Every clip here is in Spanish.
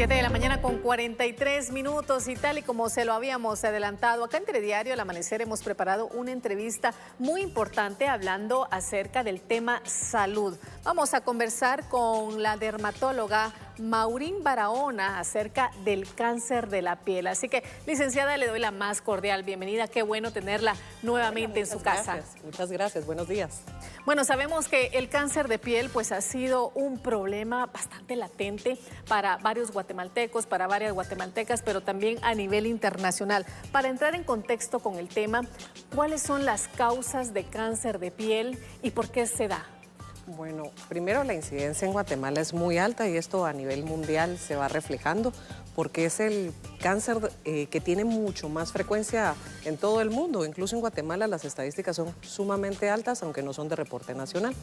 7 de la mañana con 43 minutos y tal y como se lo habíamos adelantado, acá en Telediario El Amanecer hemos preparado una entrevista muy importante hablando acerca del tema salud. Vamos a conversar con la dermatóloga Maurín Barahona acerca del cáncer de la piel. Así que, licenciada, le doy la más cordial bienvenida. Qué bueno tenerla nuevamente en su casa. Muchas gracias, buenos días. Bueno, sabemos que el cáncer de piel pues ha sido un problema bastante latente para varios guatemaltecos, para varias guatemaltecas, pero también a nivel internacional. Para entrar en contexto con el tema, ¿cuáles son las causas de cáncer de piel y por qué se da? Bueno, primero la incidencia en Guatemala es muy alta y esto a nivel mundial se va reflejando porque es el cáncer que tiene mucho más frecuencia en todo el mundo. Incluso en Guatemala las estadísticas son sumamente altas, aunque no son de reporte nacional.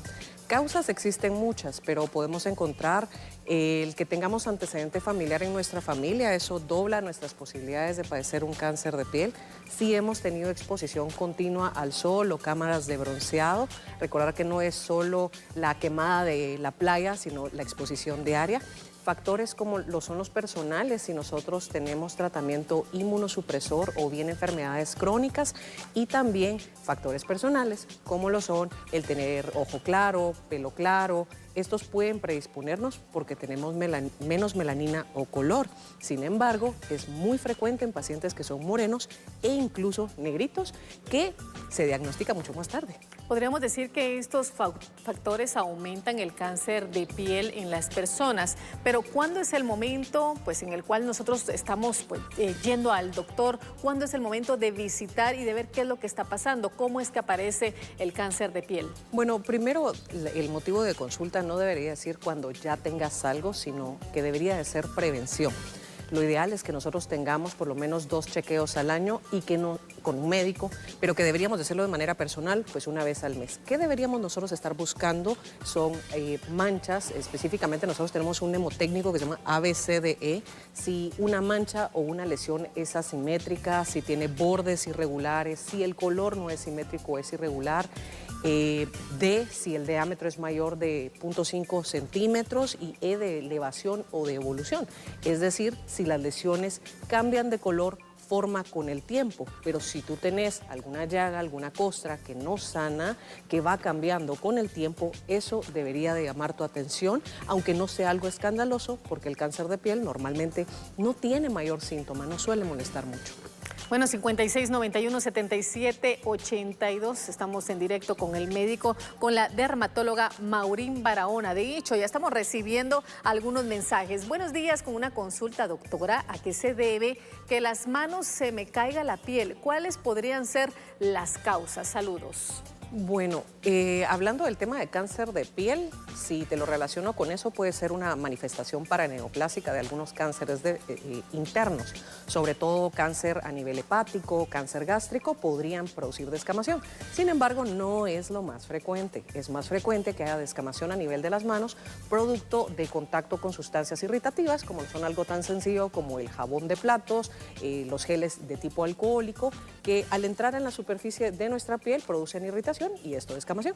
Causas existen muchas, pero podemos encontrar el que tengamos antecedente familiar en nuestra familia. Eso dobla nuestras posibilidades de padecer un cáncer de piel. Si hemos tenido exposición continua al sol o cámaras de bronceado, recordar que no es solo la quemada de la playa, sino la exposición diaria. Factores como lo son los personales, si nosotros tenemos tratamiento inmunosupresor o bien enfermedades crónicas, y también factores personales como lo son el tener ojo claro, pelo claro. Estos pueden predisponernos porque tenemos menos melanina o color. Sin embargo, es muy frecuente en pacientes que son morenos e incluso negritos, que se diagnostica mucho más tarde. Podríamos decir que estos factores aumentan el cáncer de piel en las personas, pero ¿cuándo es el momento en el cual nosotros estamos yendo al doctor? ¿Cuándo es el momento de visitar y de ver qué es lo que está pasando? ¿Cómo es que aparece el cáncer de piel? Bueno, primero el motivo de consulta no debería decir cuando ya tengas algo, sino que debería de ser prevención. Lo ideal es que nosotros tengamos por lo menos 2 chequeos al año y que no con un médico, pero que deberíamos de hacerlo de manera personal, pues una vez al mes. ¿Qué deberíamos nosotros estar buscando? Son manchas, específicamente nosotros tenemos un mnemotécnico que se llama ABCDE. Si una mancha o una lesión es asimétrica, si tiene bordes irregulares, si el color no es simétrico o es irregular. D, si el diámetro es mayor de 0.5 centímetros, y E, de elevación o de evolución. Es decir, si las lesiones cambian de color, forma con el tiempo, pero si tú tenés alguna llaga, alguna costra que no sana, que va cambiando con el tiempo, eso debería de llamar tu atención, aunque no sea algo escandaloso, porque el cáncer de piel normalmente no tiene mayor síntoma, no suele molestar mucho. Bueno, 5691-7782, estamos en directo con el médico, con la dermatóloga Maurín Barahona. De hecho, ya estamos recibiendo algunos mensajes. Buenos días, con una consulta, doctora. ¿A qué se debe que las manos se me caiga la piel? ¿Cuáles podrían ser las causas? Saludos. Bueno, hablando del tema de cáncer de piel, si te lo relaciono con eso, puede ser una manifestación paraneoplásica de algunos cánceres internos, sobre todo cáncer a nivel hepático, cáncer gástrico, podrían producir descamación. Sin embargo, no es lo más frecuente. Es más frecuente que haya descamación a nivel de las manos, producto de contacto con sustancias irritativas, como son algo tan sencillo como el jabón de platos, los geles de tipo alcohólico, que al entrar en la superficie de nuestra piel producen irritación y esto es descamación.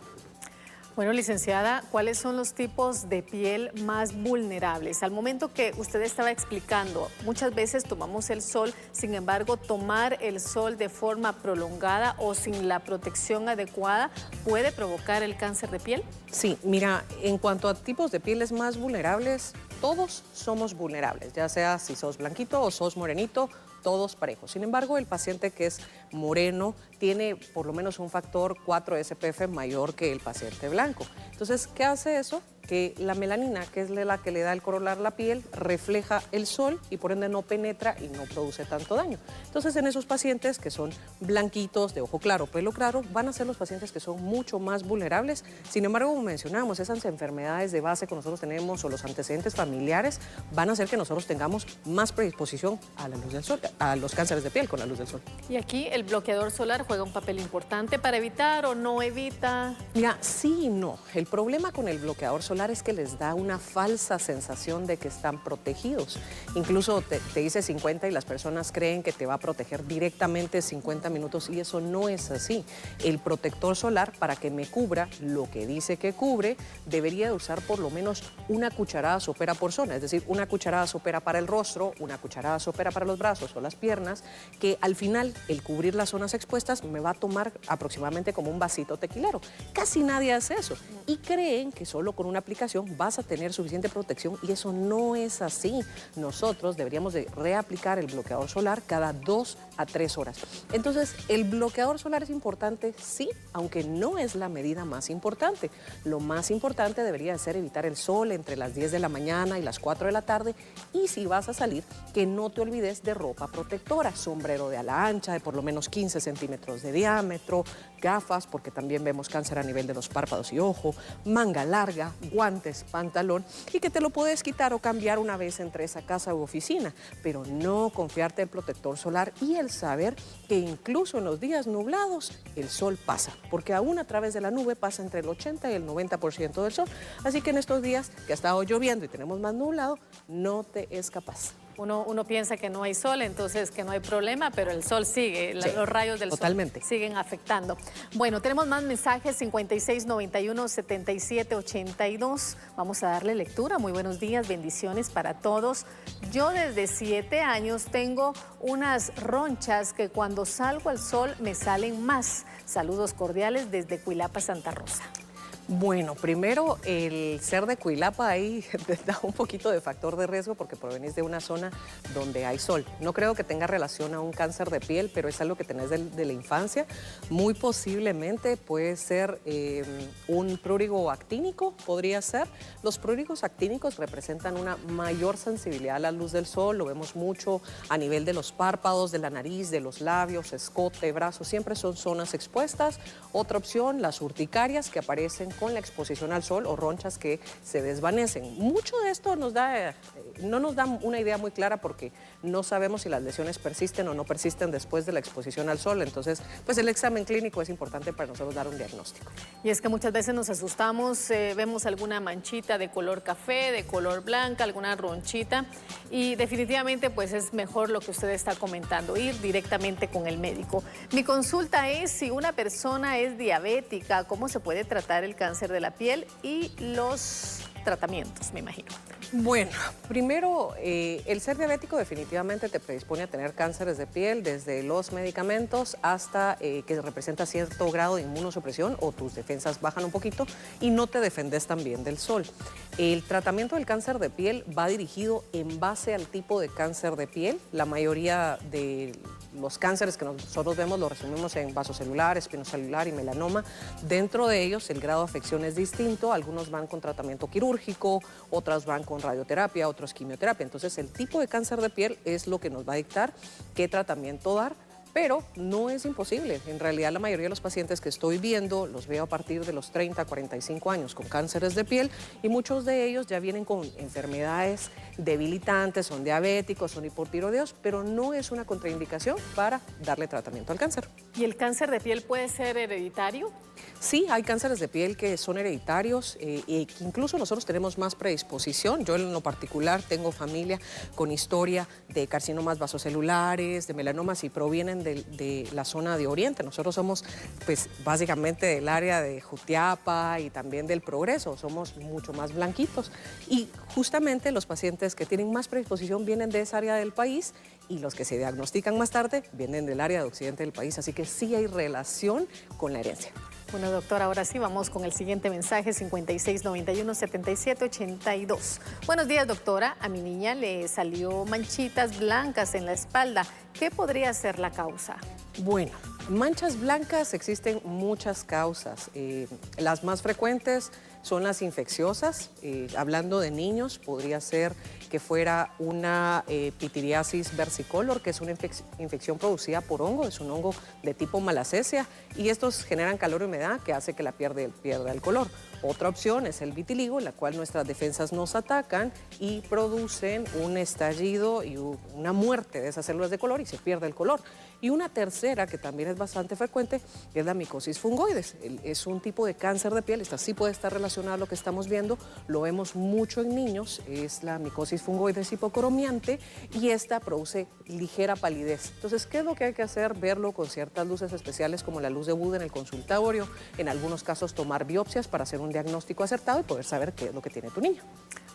Bueno, licenciada, ¿cuáles son los tipos de piel más vulnerables? Al momento que usted estaba explicando, muchas veces tomamos el sol, sin embargo, tomar el sol de forma prolongada o sin la protección adecuada puede provocar el cáncer de piel. Sí, mira, en cuanto a tipos de pieles más vulnerables, todos somos vulnerables, ya sea si sos blanquito o sos morenito, todos parejos. Sin embargo, el paciente que es moreno tiene por lo menos un factor 4 SPF mayor que el paciente blanco. Entonces, ¿qué hace eso? Que la melanina, que es la que le da el color a la piel, refleja el sol y por ende no penetra y no produce tanto daño. Entonces, en esos pacientes que son blanquitos, de ojo claro, pelo claro, van a ser los pacientes que son mucho más vulnerables. Sin embargo, como mencionamos, esas enfermedades de base que nosotros tenemos o los antecedentes familiares van a hacer que nosotros tengamos más predisposición a la luz del sol, a los cánceres de piel con la luz del sol. Y aquí el bloqueador solar juega un papel importante para evitar o no evita. Mira, sí y no. El problema con el bloqueador solar solar es que les da una falsa sensación de que están protegidos. Incluso te dice 50 y las personas creen que te va a proteger directamente 50 minutos y eso no es así. El protector solar, para que me cubra lo que dice que cubre, debería de usar por lo menos una cucharada sopera por zona, es decir, una cucharada sopera para el rostro, una cucharada sopera para los brazos o las piernas, que al final el cubrir las zonas expuestas me va a tomar aproximadamente como un vasito tequilero. Casi nadie hace eso y creen que solo con una aplicación vas a tener suficiente protección y eso no es así. Nosotros deberíamos de reaplicar el bloqueador solar cada 2 a 3 horas. Entonces, ¿el bloqueador solar es importante? Sí, aunque no es la medida más importante. Lo más importante debería ser evitar el sol entre las 10 de la mañana y las 4 de la tarde y si vas a salir, que no te olvides de ropa protectora, sombrero de ala ancha de por lo menos 15 centímetros de diámetro, gafas, porque también vemos cáncer a nivel de los párpados y ojo, manga larga, guantes, pantalón y que te lo puedes quitar o cambiar una vez entre esa casa u oficina, pero no confiarte en protector solar y el saber que incluso en los días nublados el sol pasa, porque aún a través de la nube pasa entre el 80 y el 90% del sol, así que en estos días que ha estado lloviendo y tenemos más nublado, no te escapas. Uno piensa que no hay sol, entonces que no hay problema, pero el sol sigue, sí, los rayos del totalmente sol siguen afectando. Bueno, tenemos más mensajes, 5691-7782. Vamos a darle lectura. Muy buenos días, bendiciones para todos. Yo desde 7 años tengo unas ronchas que cuando salgo al sol me salen más. Saludos cordiales desde Cuilapa, Santa Rosa. Bueno, primero el ser de Cuilapa ahí te da un poquito de factor de riesgo porque provenís de una zona donde hay sol. No creo que tenga relación a un cáncer de piel, pero es algo que tenés de la infancia. Muy posiblemente puede ser un prurigo actínico, podría ser. Los prurigos actínicos representan una mayor sensibilidad a la luz del sol, lo vemos mucho a nivel de los párpados, de la nariz, de los labios, escote, brazos, siempre son zonas expuestas. Otra opción, las urticarias que aparecen con la exposición al sol o ronchas que se desvanecen. Mucho de esto no nos da una idea muy clara porque no sabemos si las lesiones persisten o no persisten después de la exposición al sol. Entonces, pues el examen clínico es importante para nosotros dar un diagnóstico. Y es que muchas veces nos asustamos, vemos alguna manchita de color café, de color blanca, alguna ronchita y definitivamente pues es mejor lo que usted está comentando, ir directamente con el médico. Mi consulta es si una persona es diabética, ¿cómo se puede tratar el cáncer de la piel y los tratamientos, me imagino? Bueno, primero, el ser diabético definitivamente te predispone a tener cánceres de piel, desde los medicamentos hasta que representa cierto grado de inmunosupresión o tus defensas bajan un poquito y no te defendes también del sol. El tratamiento del cáncer de piel va dirigido en base al tipo de cáncer de piel. La mayoría de los cánceres que nosotros vemos los resumimos en vasocelular, espinocelular y melanoma. Dentro de ellos el grado de afección es distinto, algunos van con tratamiento quirúrgico, otras van con radioterapia, otros quimioterapia. Entonces el tipo de cáncer de piel es lo que nos va a dictar qué tratamiento dar. Pero no es imposible. En realidad la mayoría de los pacientes que estoy viendo los veo a partir de los 30 a 45 años con cánceres de piel y muchos de ellos ya vienen con enfermedades debilitantes, son diabéticos, son hipotiroideos, pero no es una contraindicación para darle tratamiento al cáncer. ¿Y el cáncer de piel puede ser hereditario? Sí, hay cánceres de piel que son hereditarios y que incluso nosotros tenemos más predisposición. Yo en lo particular tengo familia con historia de carcinomas vasocelulares, de melanomas y provienen de la zona de Oriente. Nosotros somos pues básicamente del área de Jutiapa y también del Progreso, somos mucho más blanquitos y justamente los pacientes que tienen más predisposición vienen de esa área del país y los que se diagnostican más tarde vienen del área de occidente del país, así que sí hay relación con la herencia. Bueno, doctora, ahora sí vamos con el siguiente mensaje, 5691-7782. Buenos días, doctora. A mi niña le salió manchitas blancas en la espalda. ¿Qué podría ser la causa? Bueno, manchas blancas existen muchas causas. Las más frecuentes son las infecciosas. Hablando de niños, podría ser que fuera una pitiriasis versicolor, que es una infección producida por hongo, es un hongo de tipo malacesia, y estos generan calor y humedad que hace que la piel pierda el color. Otra opción es el vitiligo, en la cual nuestras defensas nos atacan y producen un estallido y una muerte de esas células de color y se pierde el color. Y una tercera, que también es bastante frecuente, es la micosis fungoides. Es un tipo de cáncer de piel, esta sí puede estar relacionada a lo que estamos viendo, lo vemos mucho en niños, es la micosis fungoides hipocromiante y esta produce ligera palidez. Entonces, ¿qué es lo que hay que hacer? Verlo con ciertas luces especiales como la luz de Buda en el consultorio, en algunos casos tomar biopsias para hacer un diagnóstico acertado y poder saber qué es lo que tiene tu niño.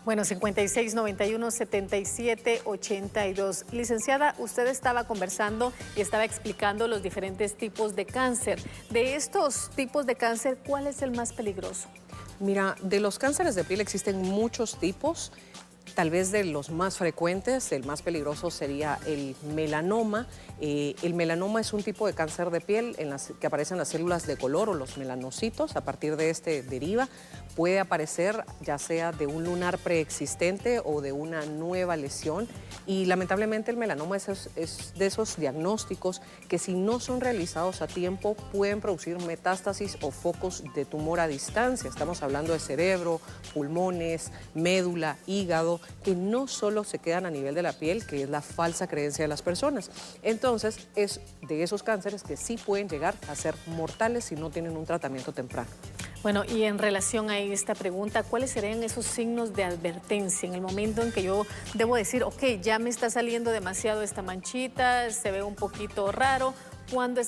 Bueno, 5691-7782. Licenciada, usted estaba conversando y estaba explicando los diferentes tipos de cáncer. De estos tipos de cáncer, ¿cuál es el más peligroso? Mira, de los cánceres de piel existen muchos tipos. Tal vez de los más frecuentes, el más peligroso sería el melanoma. El melanoma es un tipo de cáncer de piel que aparecen las células de color o los melanocitos. A partir de este deriva. Puede aparecer ya sea de un lunar preexistente o de una nueva lesión. Y lamentablemente el melanoma es de esos diagnósticos que si no son realizados a tiempo pueden producir metástasis o focos de tumor a distancia. Estamos hablando de cerebro, pulmones, médula, hígado, que no solo se quedan a nivel de la piel, que es la falsa creencia de las personas. Entonces, es de esos cánceres que sí pueden llegar a ser mortales si no tienen un tratamiento temprano. Bueno, y en relación a esta pregunta, ¿cuáles serían esos signos de advertencia en el momento en que yo debo decir, ok, ya me está saliendo demasiado esta manchita, se ve un poquito raro? ¿Cuándo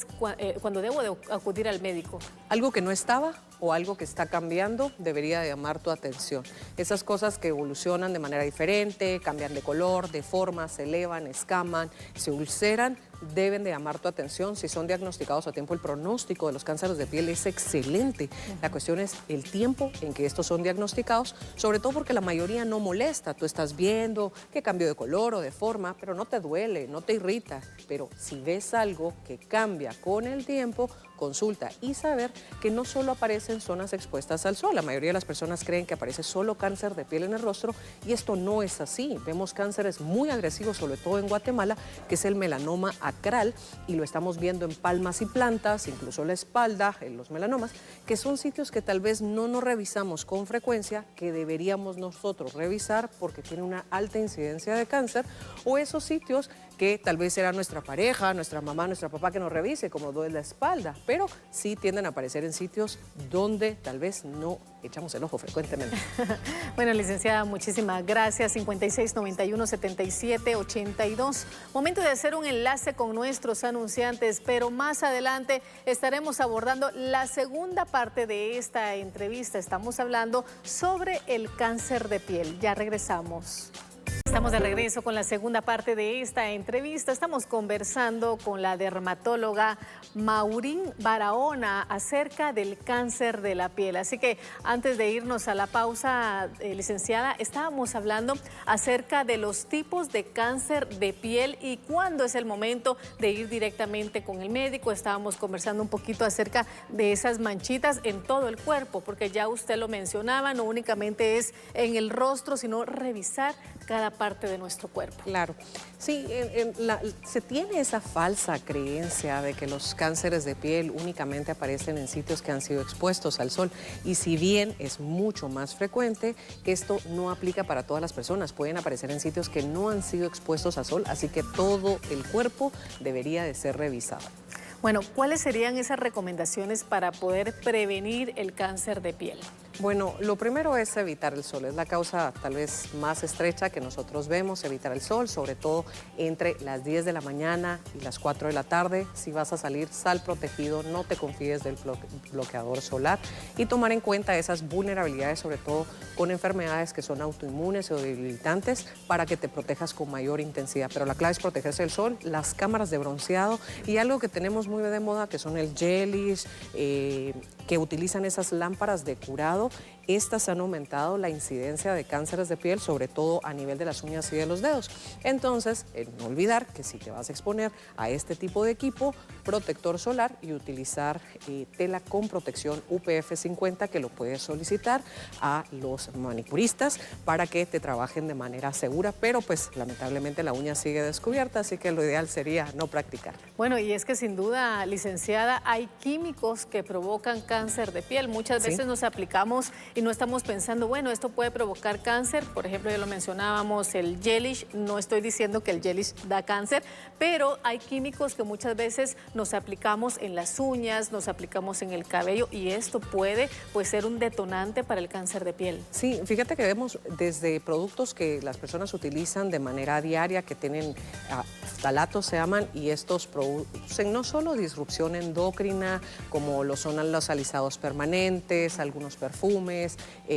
debo de acudir al médico? Algo que no estaba o algo que está cambiando debería llamar tu atención. Esas cosas que evolucionan de manera diferente, cambian de color, de forma, se elevan, escaman, se ulceran, deben de llamar tu atención. Si son diagnosticados a tiempo, el pronóstico de los cánceres de piel es excelente. La cuestión es el tiempo en que estos son diagnosticados, sobre todo porque la mayoría no molesta. Tú estás viendo qué cambio de color o de forma, pero no te duele, no te irrita. Pero si ves algo que cambia con el tiempo, consulta y saber que no solo aparece en zonas expuestas al sol. La mayoría de las personas creen que aparece solo cáncer de piel en el rostro y esto no es así. Vemos cánceres muy agresivos, sobre todo en Guatemala, que es el melanoma acral y lo estamos viendo en palmas y plantas, incluso la espalda, en los melanomas, que son sitios que tal vez no nos revisamos con frecuencia, que deberíamos nosotros revisar porque tiene una alta incidencia de cáncer, o esos sitios que tal vez era nuestra pareja, nuestra mamá, nuestra papá que nos revise, como duele la espalda, pero sí tienden a aparecer en sitios donde tal vez no echamos el ojo frecuentemente. Bueno, licenciada, muchísimas gracias. 5691-7782. Momento de hacer un enlace con nuestros anunciantes, pero más adelante estaremos abordando la segunda parte de esta entrevista. Estamos hablando sobre el cáncer de piel. Ya regresamos. Estamos de regreso con la segunda parte de esta entrevista. Estamos conversando con la dermatóloga Maurín Barahona acerca del cáncer de la piel. Así que antes de irnos a la pausa, licenciada, estábamos hablando acerca de los tipos de cáncer de piel y cuándo es el momento de ir directamente con el médico. Estábamos conversando un poquito acerca de esas manchitas en todo el cuerpo, porque ya usted lo mencionaba, no únicamente es en el rostro, sino revisar cada parte de nuestro cuerpo. Claro, sí, se tiene esa falsa creencia de que los cánceres de piel únicamente aparecen en sitios que han sido expuestos al sol y si bien es mucho más frecuente, esto no aplica para todas las personas, pueden aparecer en sitios que no han sido expuestos al sol, así que todo el cuerpo debería de ser revisado. Bueno, ¿cuáles serían esas recomendaciones para poder prevenir el cáncer de piel? Bueno, lo primero es evitar el sol, es la causa tal vez más estrecha que nosotros vemos, evitar el sol, sobre todo entre las 10 de la mañana y las 4 de la tarde. Si vas a salir, sal protegido, no te confíes del bloqueador solar y tomar en cuenta esas vulnerabilidades, sobre todo con enfermedades que son autoinmunes o debilitantes, para que te protejas con mayor intensidad. Pero la clave es protegerse del sol, las cámaras de bronceado y algo que tenemos muy de moda que son el gelish, que utilizan esas lámparas de curado. Estas han aumentado la incidencia de cánceres de piel, sobre todo a nivel de las uñas y de los dedos. Entonces, no olvidar que si te vas a exponer a este tipo de equipo, protector solar y utilizar tela con protección UPF 50, que lo puedes solicitar a los manicuristas para que te trabajen de manera segura, pero pues lamentablemente la uña sigue descubierta, así que lo ideal sería no practicar. Bueno, y es que sin duda, licenciada, hay químicos que provocan cáncer de piel. Muchas veces nos aplicamos y no estamos pensando, bueno, esto puede provocar cáncer. Por ejemplo, ya lo mencionábamos, el gelish. No estoy diciendo que el gelish da cáncer, pero hay químicos que muchas veces nos aplicamos en las uñas, nos aplicamos en el cabello y esto puede pues, ser un detonante para el cáncer de piel. Sí, fíjate que vemos desde productos que las personas utilizan de manera diaria, que tienen ftalatos se llaman, y estos producen no solo disrupción endocrina, como lo son los alisados permanentes, algunos perfumes,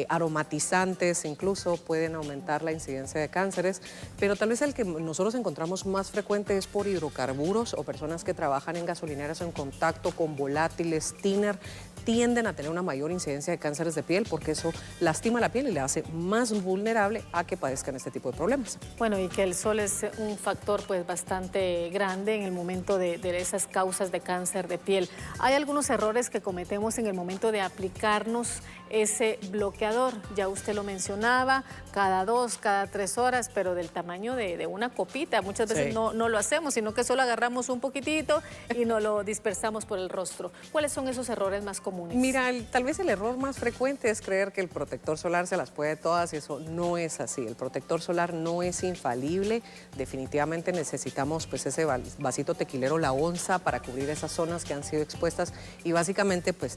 aromatizantes, incluso pueden aumentar la incidencia de cánceres, pero tal vez el que nosotros encontramos más frecuente es por hidrocarburos o personas que trabajan en gasolineras en contacto con volátiles, thinner, tienden a tener una mayor incidencia de cánceres de piel porque eso lastima la piel y le hace más vulnerable a que padezcan este tipo de problemas. Bueno, y que el sol es un factor pues bastante grande en el momento de esas causas de cáncer de piel. Hay algunos errores que cometemos en el momento de aplicarnos ese bloqueador. Ya usted lo mencionaba, cada 2, cada 3 horas, pero del tamaño de una copita. Muchas veces Sí. no lo hacemos, sino que solo agarramos un poquitito y nos lo dispersamos por el rostro. ¿Cuáles son esos errores más comunes? Mira, tal vez el error más frecuente es creer que el protector solar se las puede todas y eso no es así. El protector solar no es infalible. Definitivamente necesitamos pues ese vasito tequilero, la onza, para cubrir esas zonas que han sido expuestas y básicamente pues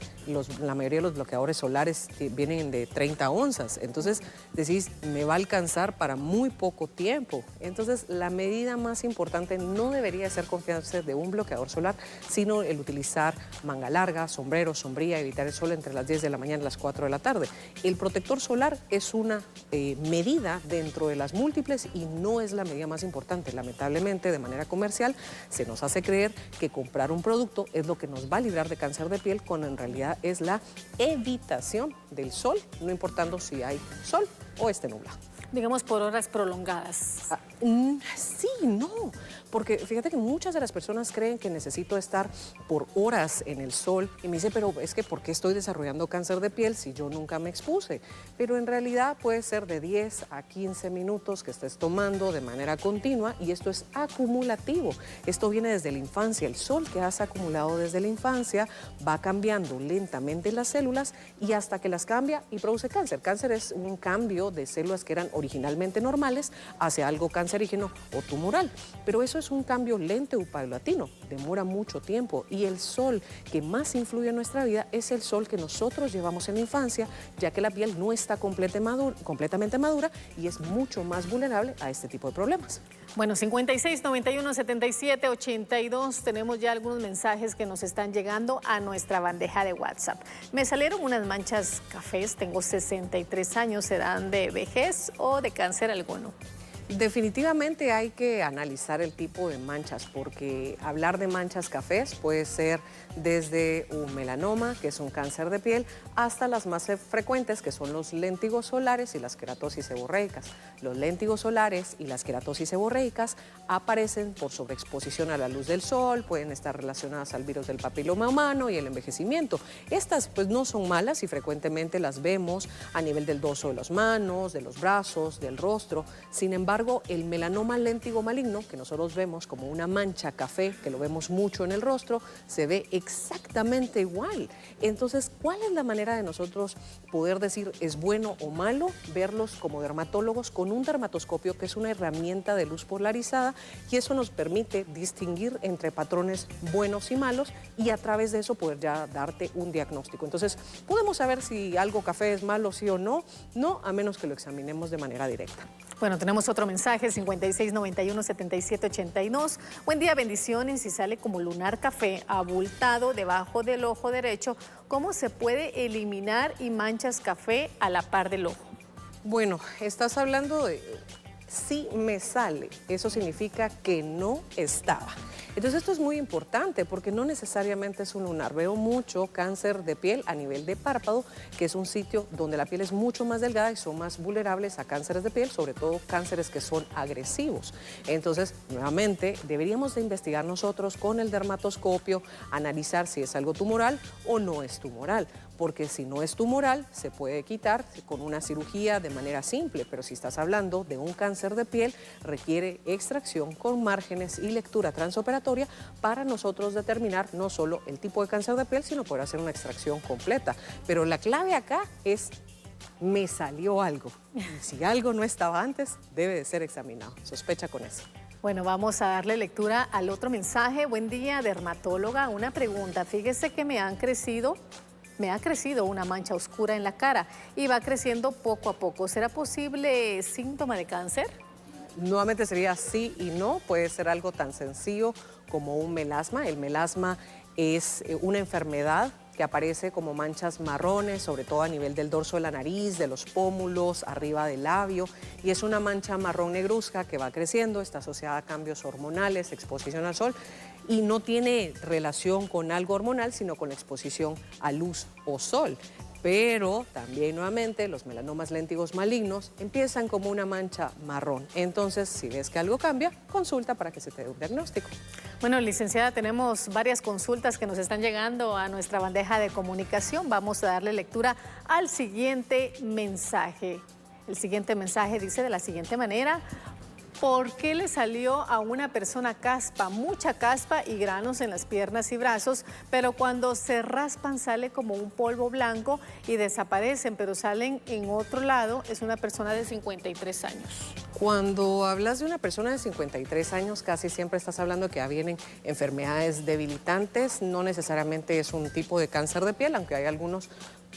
la mayoría de los bloqueadores solares vienen de 30 onzas. Entonces decís, me va a alcanzar para muy poco tiempo. Entonces la medida más importante no debería ser confiarse de un bloqueador solar, sino el utilizar manga larga, sombrero, sombrilla, evitar el sol entre las 10 de la mañana y las 4 de la tarde. El protector solar es una medida dentro de las múltiples y no es la medida más importante. Lamentablemente, de manera comercial, se nos hace creer que comprar un producto es lo que nos va a librar de cáncer de piel, cuando en realidad es la evitación del sol, no importando si hay sol o esté nublado. Digamos por horas prolongadas. Sí, no, porque fíjate que muchas de las personas creen que necesito estar por horas en el sol y me dice, pero es que ¿por qué estoy desarrollando cáncer de piel si yo nunca me expuse? Pero en realidad puede ser de 10 a 15 minutos que estés tomando de manera continua y esto es acumulativo. Esto viene desde la infancia. El sol que has acumulado desde la infancia va cambiando lentamente las células y hasta que las cambia y produce cáncer. Cáncer es un cambio de células que eran originalmente normales hacia algo cancerígeno o tumoral. Pero eso es un cambio lento y paulatino, demora mucho tiempo y el sol que más influye en nuestra vida es el sol que nosotros llevamos en la infancia, ya que la piel no está completamente madura y es mucho más vulnerable a este tipo de problemas. Bueno, 56 91 77 82, tenemos ya algunos mensajes que nos están llegando a nuestra bandeja de WhatsApp. Me salieron unas manchas cafés, tengo 63 años, ¿serán de vejez o de cáncer alguno? Definitivamente hay que analizar el tipo de manchas, porque hablar de manchas cafés puede ser desde un melanoma, que es un cáncer de piel, hasta las más frecuentes, que son los léntigos solares y las queratosis seborreicas. Los léntigos solares y las queratosis seborreicas aparecen por sobreexposición a la luz del sol, pueden estar relacionadas al virus del papiloma humano y el envejecimiento. Estas pues no son malas y frecuentemente las vemos a nivel del dorso de las manos, de los brazos, del rostro. Sin embargo, el melanoma léntigo maligno, que nosotros vemos como una mancha café, que lo vemos mucho en el rostro, se ve exactamente igual. Entonces, ¿cuál es la manera de nosotros poder decir es bueno o malo? Verlos como dermatólogos con un dermatoscopio, que es una herramienta de luz polarizada, y eso nos permite distinguir entre patrones buenos y malos y a través de eso poder ya darte un diagnóstico. Entonces, podemos saber si algo café es malo, sí o no, no, a menos que lo examinemos de manera directa. Bueno, tenemos otro mensaje, 56 91 77 82. Buen día, bendiciones. Si sale como lunar café abultado debajo del ojo derecho, ¿cómo se puede eliminar y manchas café a la par del ojo? Bueno, estás hablando de si me sale, eso significa que no estaba. Entonces esto es muy importante porque no necesariamente es un lunar. Veo mucho cáncer de piel a nivel de párpado, que es un sitio donde la piel es mucho más delgada y son más vulnerables a cánceres de piel, sobre todo cánceres que son agresivos. Entonces, nuevamente, deberíamos de investigar nosotros con el dermatoscopio, analizar si es algo tumoral o no es tumoral. Porque si no es tumoral, se puede quitar con una cirugía de manera simple, pero si estás hablando de un cáncer de piel, requiere extracción con márgenes y lectura transoperatoria para nosotros determinar no solo el tipo de cáncer de piel, sino poder hacer una extracción completa. Pero la clave acá es me salió algo. Y si algo no estaba antes, debe de ser examinado. Sospecha con eso. Bueno, vamos a darle lectura al otro mensaje. Buen día, dermatóloga. Una pregunta. Fíjese que me ha crecido una mancha oscura en la cara y va creciendo poco a poco. ¿Será posible síntoma de cáncer? Nuevamente sería sí y no. Puede ser algo tan sencillo como un melasma. El melasma es una enfermedad que aparece como manchas marrones, sobre todo a nivel del dorso de la nariz, de los pómulos, arriba del labio, y es una mancha marrón negruzca que va creciendo, está asociada a cambios hormonales, exposición al sol, y no tiene relación con algo hormonal, sino con la exposición a luz o sol. Pero también nuevamente los melanomas léntigos malignos empiezan como una mancha marrón. Entonces, si ves que algo cambia, consulta para que se te dé un diagnóstico. Bueno, licenciada, tenemos varias consultas que nos están llegando a nuestra bandeja de comunicación. Vamos a darle lectura al siguiente mensaje. El siguiente mensaje dice de la siguiente manera: ¿por qué le salió a una persona caspa, mucha caspa y granos en las piernas y brazos, pero cuando se raspan sale como un polvo blanco y desaparecen, pero salen en otro lado? Es una persona de 53 años. Cuando hablas de una persona de 53 años, casi siempre estás hablando que ya vienen enfermedades debilitantes. No necesariamente es un tipo de cáncer de piel, aunque hay algunos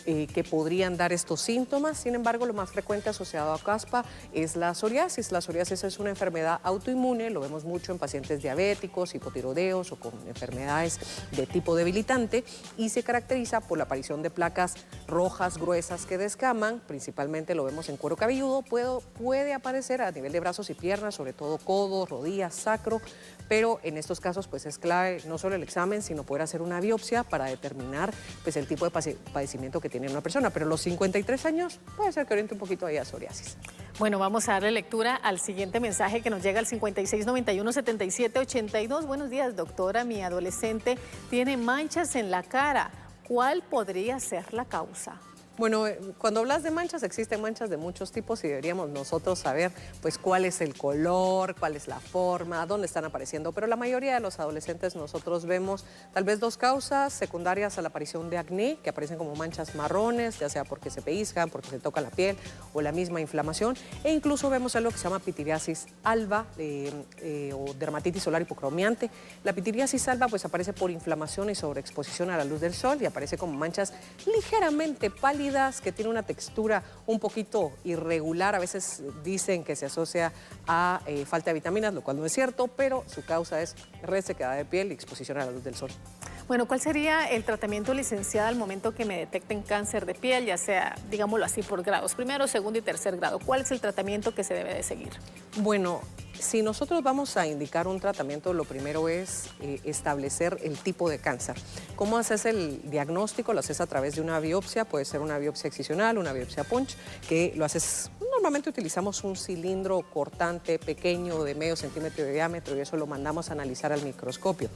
que podrían dar estos síntomas. Sin embargo, lo más frecuente asociado a caspa es la psoriasis. La psoriasis es una enfermedad autoinmune, lo vemos mucho en pacientes diabéticos, hipotiroideos o con enfermedades de tipo debilitante, y se caracteriza por la aparición de placas rojas gruesas que descaman. Principalmente lo vemos en cuero cabelludo, puede aparecer a nivel de brazos y piernas, sobre todo codos, rodillas, sacro, pero en estos casos pues es clave no solo el examen, sino poder hacer una biopsia para determinar pues el tipo de padecimiento que tiene una persona. Pero los 53 años puede ser que oriente un poquito ahí a psoriasis. Bueno, vamos a darle lectura al siguiente mensaje que nos llega al 5691-7782. Buenos días, doctora. Mi adolescente tiene manchas en la cara. ¿Cuál podría ser la causa? Bueno, cuando hablas de manchas, existen manchas de muchos tipos y deberíamos nosotros saber pues cuál es el color, cuál es la forma, dónde están apareciendo. Pero la mayoría de los adolescentes nosotros vemos tal vez dos causas secundarias a la aparición de acné, que aparecen como manchas marrones, ya sea porque se pellizcan, porque se toca la piel o la misma inflamación. E incluso vemos algo que se llama pitiriasis alba o dermatitis solar hipocromiante. La pitiriasis alba pues aparece por inflamación y sobreexposición a la luz del sol y aparece como manchas ligeramente pálidas, que tiene una textura un poquito irregular. A veces dicen que se asocia a falta de vitaminas, lo cual no es cierto, pero su causa es resequedad de piel y exposición a la luz del sol. Bueno, ¿cuál sería el tratamiento, licenciada, al momento que me detecten cáncer de piel, ya sea, digámoslo así, por grados, primero, segundo y tercer grado? ¿Cuál es el tratamiento que se debe de seguir? Bueno, si nosotros vamos a indicar un tratamiento, lo primero es establecer el tipo de cáncer. ¿Cómo haces el diagnóstico? Lo haces a través de una biopsia, puede ser una biopsia excisional, una biopsia punch, que lo haces. Normalmente utilizamos un cilindro cortante pequeño de medio centímetro de diámetro y eso lo mandamos a analizar al microscopio.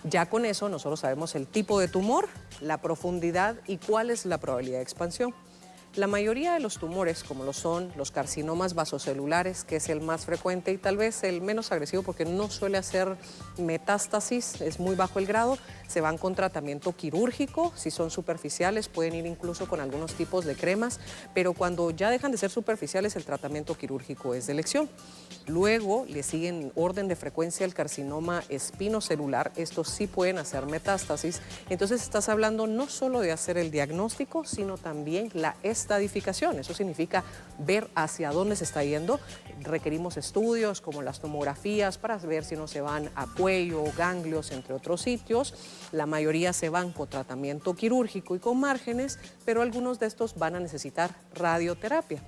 Ya con eso nosotros sabemos el tipo de tumor, la profundidad y cuál es la probabilidad de expansión. La mayoría de los tumores, como lo son los carcinomas vasocelulares, que es el más frecuente y tal vez el menos agresivo porque no suele hacer metástasis, es muy bajo el grado, se van con tratamiento quirúrgico. Si son superficiales pueden ir incluso con algunos tipos de cremas, pero cuando ya dejan de ser superficiales el tratamiento quirúrgico es de elección. Luego le siguen orden de frecuencia el carcinoma espinocelular, estos sí pueden hacer metástasis. Entonces estás hablando no solo de hacer el diagnóstico, sino también la estadificación. Eso significa ver hacia dónde se está yendo. Requerimos estudios como las tomografías para ver si no se van a cuello, ganglios, entre otros sitios. La mayoría se van con tratamiento quirúrgico y con márgenes, pero algunos de estos van a necesitar radioterapia.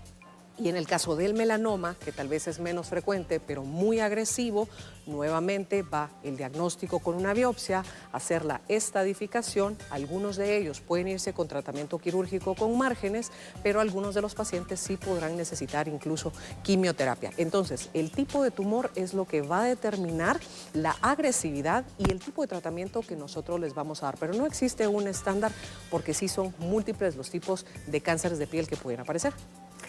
Y en el caso del melanoma, que tal vez es menos frecuente, pero muy agresivo, nuevamente va el diagnóstico con una biopsia, hacer la estadificación. Algunos de ellos pueden irse con tratamiento quirúrgico con márgenes, pero algunos de los pacientes sí podrán necesitar incluso quimioterapia. Entonces, el tipo de tumor es lo que va a determinar la agresividad y el tipo de tratamiento que nosotros les vamos a dar. Pero no existe un estándar porque sí son múltiples los tipos de cánceres de piel que pueden aparecer.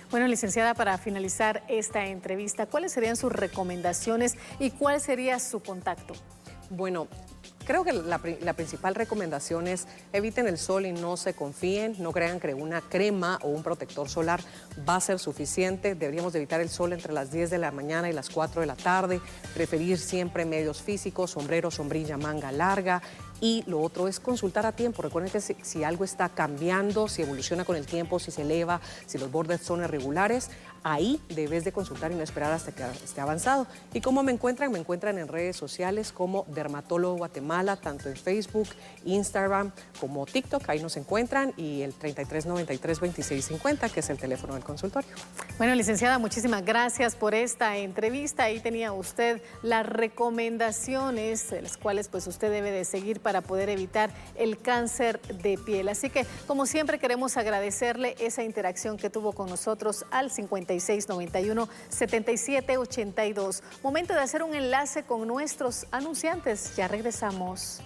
Bueno, licenciada, para finalizar esta entrevista, ¿cuáles serían sus recomendaciones y cuál sería su contacto? Bueno, Creo que la principal recomendación es eviten el sol y no se confíen, no crean que una crema o un protector solar va a ser suficiente. Deberíamos de evitar el sol entre las 10 de la mañana y las 4 de la tarde, preferir siempre medios físicos, sombrero, sombrilla, manga larga. Y lo otro es consultar a tiempo. Recuerden que si algo está cambiando, si evoluciona con el tiempo, si se eleva, si los bordes son irregulares, ahí debes de consultar y no esperar hasta que esté avanzado. ¿Y cómo me encuentran? Me encuentran en redes sociales como Dermatólogo Guatemala, tanto en Facebook, Instagram como TikTok. Ahí nos encuentran, y el 3393-2650, que es el teléfono del consultorio. Bueno, licenciada, muchísimas gracias por esta entrevista. Ahí tenía usted las recomendaciones, las cuales pues usted debe de seguir para poder evitar el cáncer de piel. Así que, como siempre, queremos agradecerle esa interacción que tuvo con nosotros al 5691-7782. Momento de hacer un enlace con nuestros anunciantes. Ya regresamos.